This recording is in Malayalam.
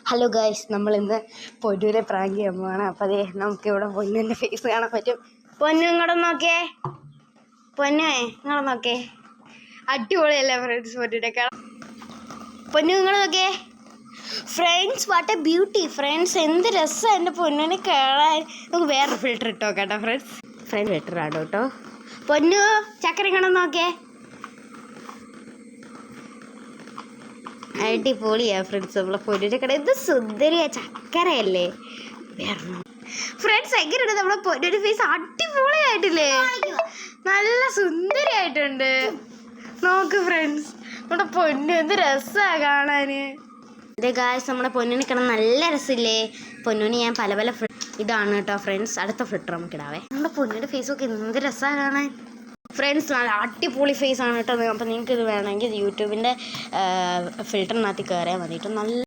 ഹലോ ഗൈസ്, നമ്മളിന്ന് പൊന്നൂരെ പ്രാങ്ക് ചെയ്യാൻ പോവാണ്. അപ്പം അതേ നമുക്കിവിടെ പൊന്നുവിൻ്റെ ഫേസ് കാണാൻ പറ്റും. പൊന്നു ഇങ്ങോട്ട് നോക്കിയേ, പൊന്നേ ഇങ്ങോട്ട് നോക്കേ, അടിപൊളിയല്ലേ ഫ്രണ്ട്സ് പൊന്നൂരെ കാണാൻ. പൊന്നു ഇങ്ങോട്ട് നോക്കിയേ friends, what A beauty friends, എന്ത് രസമാണ് എൻ്റെ പൊന്നിനെ കാണാൻ. നമുക്ക് വേറൊരു ഫിൽറ്റർ ഇട്ടോ കേട്ടോ ഫ്രണ്ട്സ് ഫിൽറ്റർ ആണോ കേട്ടോ. പൊന്നു ചക്കര ഇങ്ങോട്ട് നോക്കിയേ, അടിപൊളിയാ ഫ്രണ്ട്സ് നമ്മളെ പൊന്നിൻ്റെ കട. ഇത് സുന്ദരിയാ ചക്കരയല്ലേ വേറെ ഫ്രണ്ട്സ്. എങ്ങനെയുണ്ട് നമ്മളെ പൊന്നിൻ്റെ ഫേസ്? അടിപൊളിയായിട്ടില്ലേ, നല്ല സുന്ദരിയായിട്ടുണ്ട്. നോക്ക് ഫ്രണ്ട്സ്, നമ്മുടെ പൊന്നു എന്ത് രസമാണ് കാണാൻ. ഇത് ഗായ്സ് നമ്മുടെ പൊന്നിനെ കാണാൻ നല്ല രസമില്ലേ. പൊന്നിന് ഞാൻ പല പല ഇതാണ് കേട്ടോ ഫ്രണ്ട്സ്. അടുത്ത ഫിൽറ്റർ നമുക്ക് ഇടാവേ. നമ്മുടെ പൊന്നിൻ്റെ ഫേസൊക്കെ എന്ത് രസമാണ് കാണാൻ ഫ്രണ്ട്സ്. നല്ല അടിപൊളി ഫേസ് ആണ് കേട്ടോ. അപ്പം നിങ്ങൾക്ക് ഇത് വേണമെങ്കിൽ യൂട്യൂബിൻ്റെ ഫിൽറ്ററിനകത്ത് കയറിയാൽ മതി കേട്ടോ. നല്ല